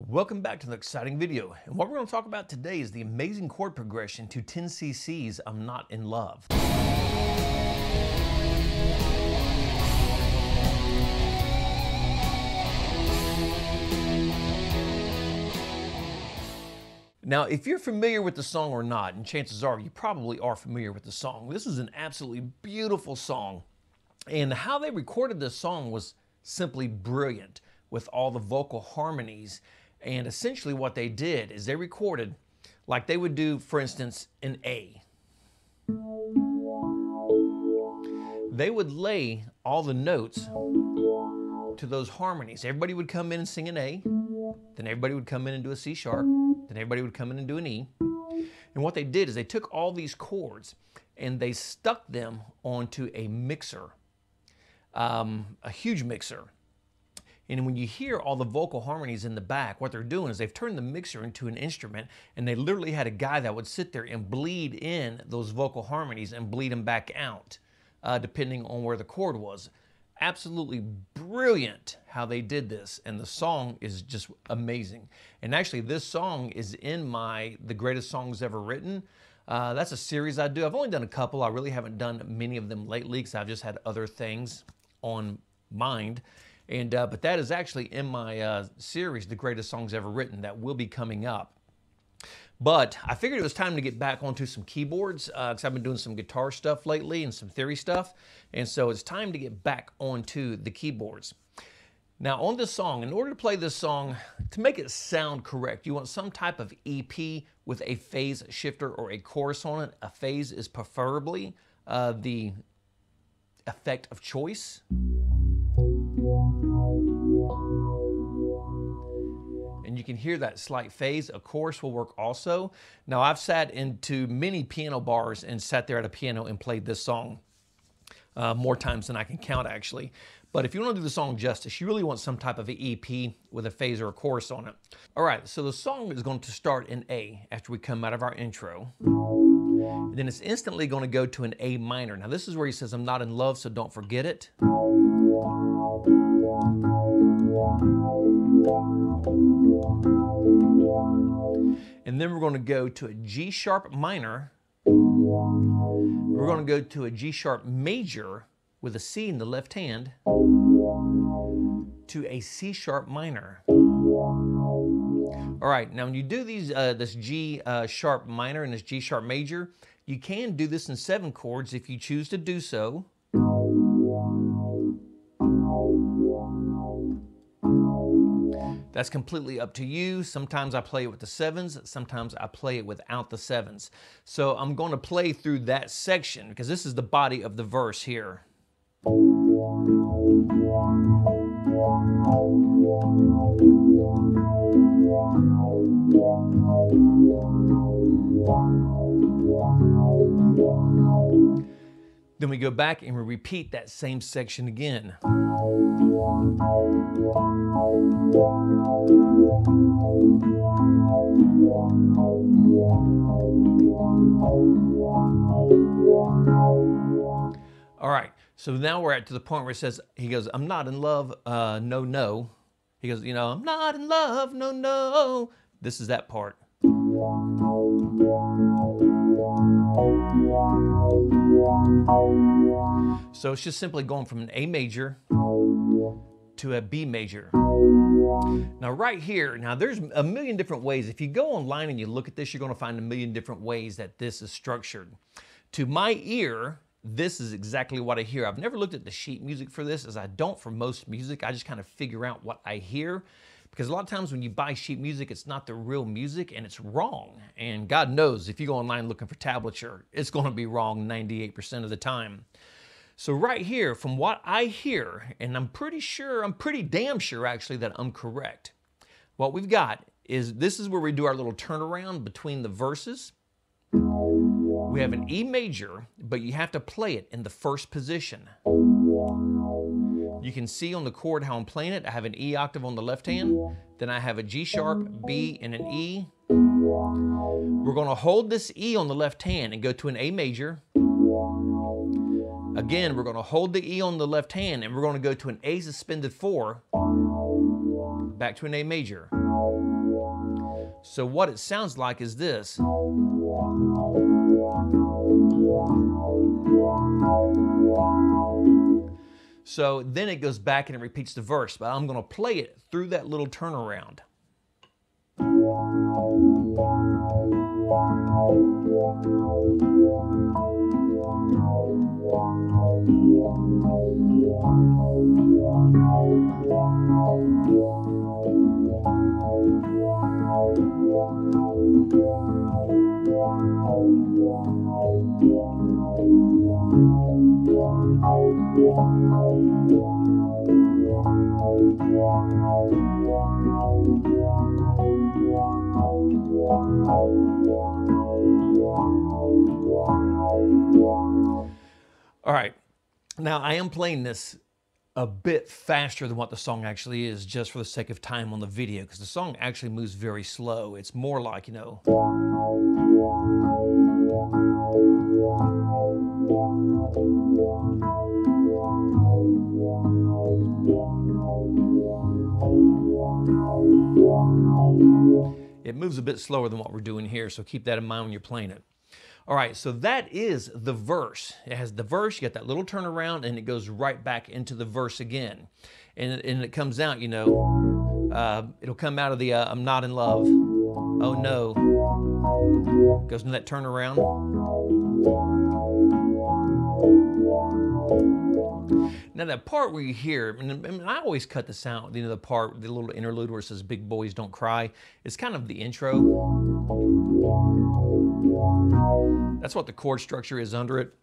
Welcome back to the exciting video, and what we're going to talk about today is the amazing chord progression to 10cc's I'm Not in Love. Now, if you're familiar with the song or not, and chances are you probably are familiar with the song, this is an absolutely beautiful song, and how they recorded this song was simply brilliant with all the vocal harmonies. And essentially what they did is they recorded like they would do, for instance, an A. They would lay all the notes to those harmonies. Everybody would come in and sing an A, then everybody would come in and do a C sharp, then everybody would come in and do an E. And what they did is they took all these chords and they stuck them onto a mixer, a huge mixer. And when you hear all the vocal harmonies in the back, what they're doing is they've turned the mixer into an instrument, and they literally had a guy that would sit there and bleed in those vocal harmonies and bleed them back out, depending on where the chord was. Absolutely brilliant how they did this, and the song is just amazing. And actually, this song is in the Greatest Songs Ever Written. That's a series I do. I've only done a couple. I really haven't done many of them lately because I've just had other things on mind. And but that is actually in my series, The Greatest Songs Ever Written, that will be coming up. But I figured it was time to get back onto some keyboards because I've been doing some guitar stuff lately and some theory stuff. And so it's time to get back onto the keyboards. Now on this song, in order to play this song, to make it sound correct, you want some type of EP with a phase shifter or a chorus on it. A phase is preferably the effect of choice. And you can hear that slight phase. A chorus will work also. Now, I've sat into many piano bars and sat there at a piano and played this song more times than I can count, actually. But if you want to do the song justice, you really want some type of an EP with a phase or a chorus on it. All right, so the song is going to start in A after we come out of our intro. And then it's instantly going to go to an A minor. Now, this is where he says, I'm not in love, so don't forget it. And then we're going to go to a G sharp minor. We're going to go to a G sharp major with a C in the left hand to a C sharp minor. All right, now when you do these, this G sharp minor and this G sharp major, you can do this in 7 chords if you choose to do so. That's completely up to you. Sometimes I play it with the 7s, sometimes I play it without the 7s. So I'm going to play through that section because this is the body of the verse here. Then we go back and we repeat that same section again. All right, so now we're to the point where it says, he goes, I'm not in love, no, no. He goes, you know, I'm not in love, no, no. This is that part. So it's just simply going from an A major to a B major. Now right here, now there's a million different ways. If you go online and you look at this, you're going to find a million different ways that this is structured. To my ear, this is exactly what I hear. I've never looked at the sheet music for this, as I don't for most music. I just kind of figure out what I hear. Because a lot of times when you buy sheet music, it's not the real music and it's wrong. And God knows if you go online looking for tablature, it's going to be wrong 98% of the time. So right here, from what I hear, and I'm pretty damn sure actually that I'm correct. What we've got is, this is where we do our little turnaround between the verses. We have an E major, but you have to play it in the first position. You can see on the chord how I'm playing it. I have an E octave on the left hand, then I have a G sharp, B, and an E. We're going to hold this E on the left hand and go to an A major. Again, we're going to hold the E on the left hand and we're going to go to an A suspended 4, back to an A major. So what it sounds like is this. So then it goes back and it repeats the verse, but I'm going to play it through that little turnaround. All right, now I am playing this a bit faster than what the song actually is, just for the sake of time on the video, because the song actually moves very slow. It's more like, you know. It moves a bit slower than what we're doing here, so keep that in mind when you're playing it. All right, so that is the verse. It has the verse, you got that little turnaround, and it goes right back into the verse again. And it comes out, you know, it'll come out of the I'm not in love, oh no. Goes into that turnaround. Now that part where you hear, and I always cut this out, you know, the part, the little interlude where it says big boys don't cry, it's kind of the intro. That's what the chord structure is under it.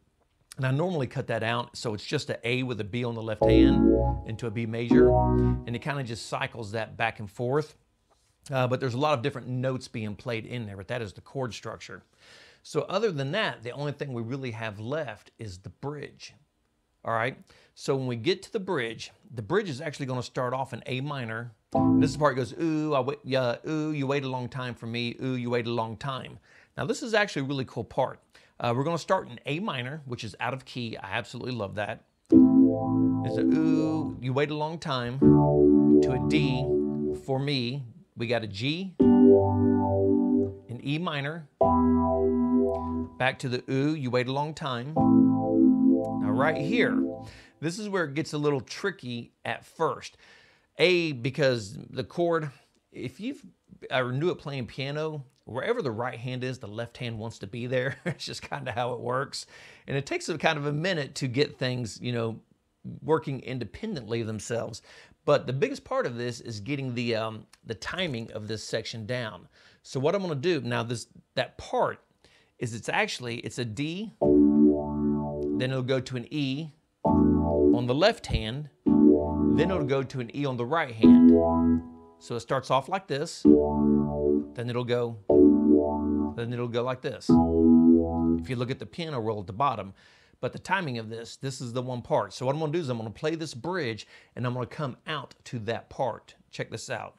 And I normally cut that out, so it's just an A with a B on the left hand into a B major, and it kind of just cycles that back and forth. But there's a lot of different notes being played in there, but that is the chord structure. So other than that, the only thing we really have left is the bridge. All right, so when we get to the bridge is actually going to start off in A minor. This is the part that goes, ooh, ooh, you wait a long time for me, ooh, you wait a long time. Now this is actually a really cool part. We're going to start in A minor, which is out of key. I absolutely love that. It's a ooh, you wait a long time, to a D for me. We got a G, an E minor, back to the ooh, you wait a long time. Now right here, this is where it gets a little tricky at first. A, because the chord, if you've ever knew it playing piano, wherever the right hand is, the left hand wants to be there. It's just kind of how it works. And it takes kind of a minute to get things, you know, working independently of themselves. But the biggest part of this is getting the timing of this section down. So what I'm going to do now, that part is it's a D, then it'll go to an E on the left hand, then it'll go to an E on the right hand. So it starts off like this, then it'll go like this. If you look at the piano roll at the bottom. But the timing of this is the one part. So what I'm going to do is I'm going to play this bridge and I'm going to come out to that part. Check this out.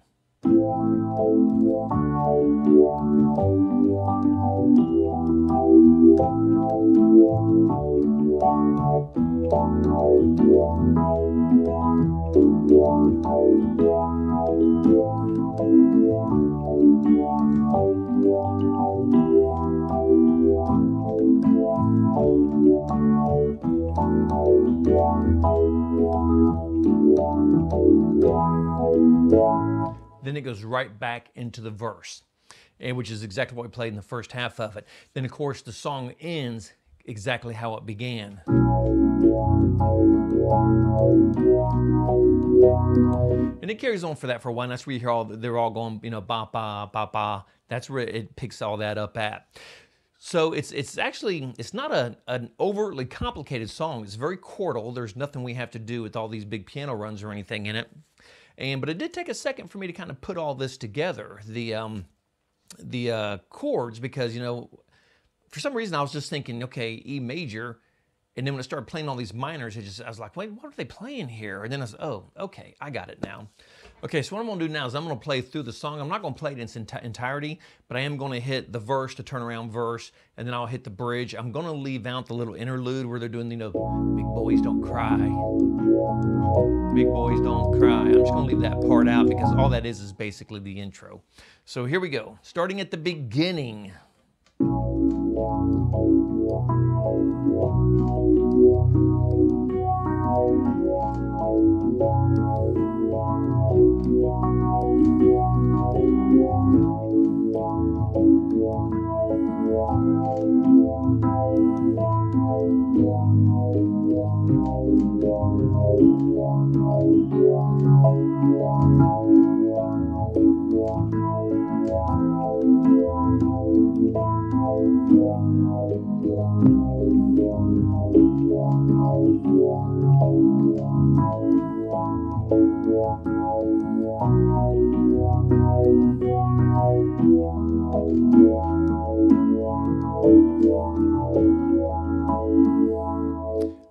Then it goes right back into the verse, which is exactly what we played in the first half of it. Then, of course, the song ends exactly how it began. And it carries on for that for a while. That's where you hear they're all going, you know, ba, ba, ba, ba. That's where it picks all that up at. So it's actually not an overtly complicated song. It's very chordal. There's nothing we have to do with all these big piano runs or anything in it. But it did take a second for me to kind of put all this together, the chords, because, you know, for some reason I was just thinking, okay, E major, and then when I started playing all these minors, I was like, wait, what are they playing here? And then I was, oh, okay, I got it now. Okay, so what I'm gonna do now is I'm gonna play through the song. I'm not gonna play it in its entirety, but I am gonna hit the verse, the turnaround verse, and then I'll hit the bridge. I'm gonna leave out the little interlude where they're doing, you know, big boys don't cry. Big boys don't cry. I'm just gonna leave that part out because all that is basically the intro. So here we go, starting at the beginning.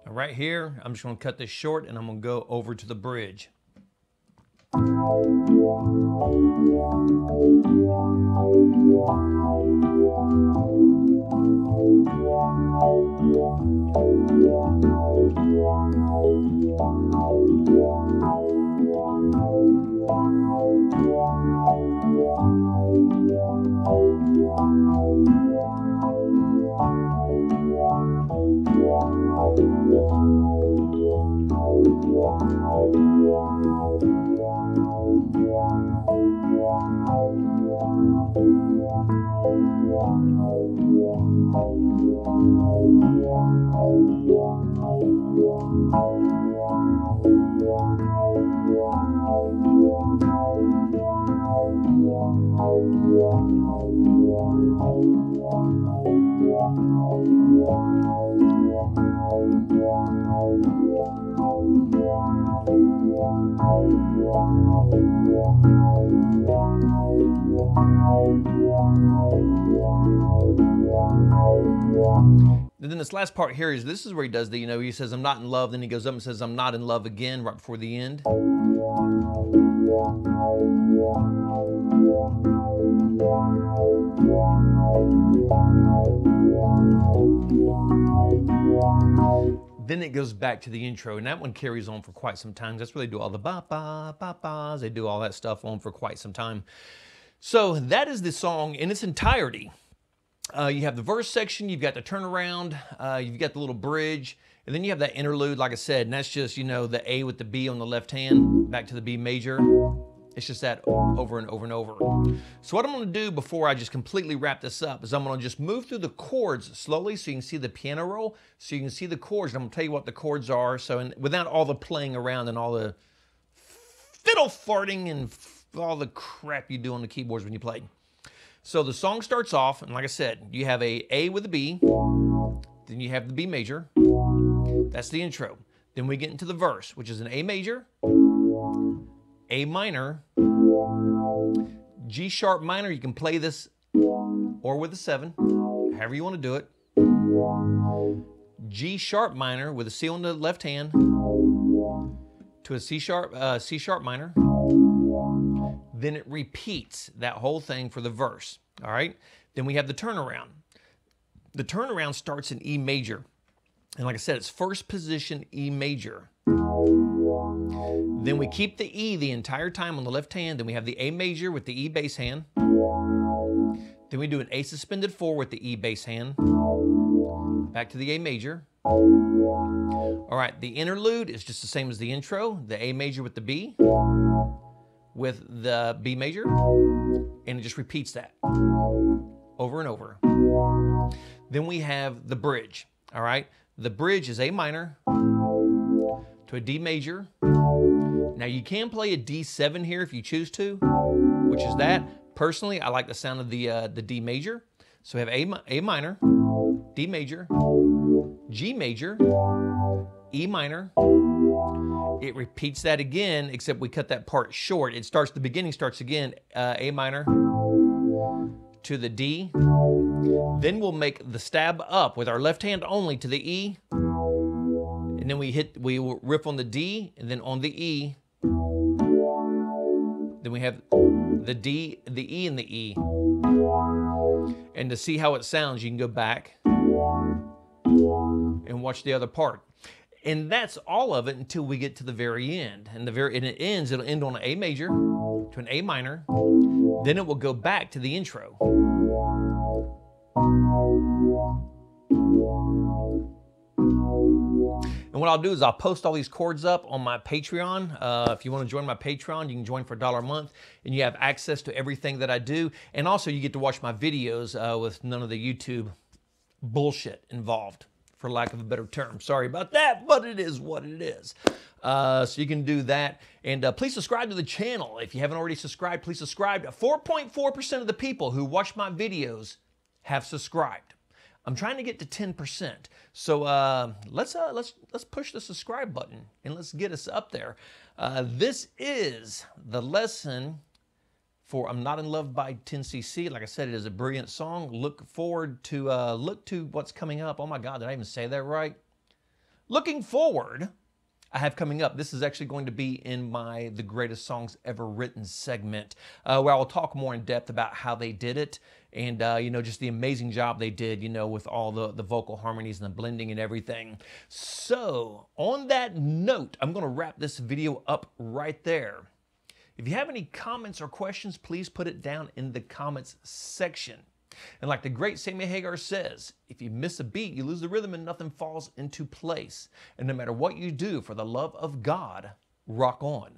Right here, I'm just going to cut this short and I'm going to go over to the bridge. And then this last part here this is where he does the, you know, he says, I'm not in love. Then he goes up and says, I'm not in love again, right before the end. Then it goes back to the intro, and that one carries on for quite some time. That's where they do all the ba-ba, ba-bas. They do all that stuff on for quite some time. So that is the song in its entirety. You have the verse section, you've got the turnaround, you've got the little bridge, and then you have that interlude, like I said, and that's just, you know, the A with the B on the left hand, back to the B major. It's just that over and over and over. So what I'm gonna do before I just completely wrap this up is I'm gonna just move through the chords slowly so you can see the piano roll, so you can see the chords, and I'm gonna tell you what the chords are, so without all the playing around and all the fiddle farting and all the crap you do on the keyboards when you play. So the song starts off, and like I said, you have A with a B, then you have the B major. That's the intro. Then we get into the verse, which is an A major, A minor, G sharp minor. You can play this or with a 7, however you want to do it. G sharp minor with a C on the left hand to a C sharp minor. Then it repeats that whole thing for the verse, all right? Then we have the turnaround. The turnaround starts in E major. And like I said, it's first position E major. Then we keep the E the entire time on the left hand. Then we have the A major with the E bass hand. Then we do an A suspended 4 with the E bass hand. Back to the A major. All right, the interlude is just the same as the intro. The A major with the B, with the B major, and it just repeats that over and over. Then we have the bridge, all right? The bridge is A minor to a D major. Now you can play a D7 here if you choose to, which is that. Personally, I like the sound of the D major. So we have A minor, D major, G major, E minor. It repeats that again, except we cut that part short. It starts, the beginning starts again, A minor to the D. Then we'll make the stab up with our left hand only to the E. And then we will riff on the D and then on the E. Then we have the D, the E, and the E. And to see how it sounds, you can go back and watch the other part. And that's all of it until we get to the very end. And it'll end on an A major to an A minor. Then it will go back to the intro. And what I'll do is I'll post all these chords up on my Patreon. If you want to join my Patreon, you can join for $1 a month, and you have access to everything that I do. And also you get to watch my videos with none of the YouTube bullshit involved, for lack of a better term. Sorry about that, but it is what it is. So you can do that. And please subscribe to the channel. If you haven't already subscribed, please subscribe. 4.4% of the people who watch my videos have subscribed. I'm trying to get to 10%. So let's push the subscribe button and let's get us up there. This is the lesson for I'm Not in Love by 10cc. Like I said, it is a brilliant song. Look to what's coming up. Oh my God, did I even say that right? Looking forward, I have coming up. This is actually going to be in my The Greatest Songs Ever Written segment, where I will talk more in depth about how they did it and, just the amazing job they did, with all the vocal harmonies and the blending and everything. So on that note, I'm going to wrap this video up right there. If you have any comments or questions, please put it down in the comments section. And like the great Sammy Hagar says, if you miss a beat, you lose the rhythm and nothing falls into place. And no matter what you do, for the love of God, rock on.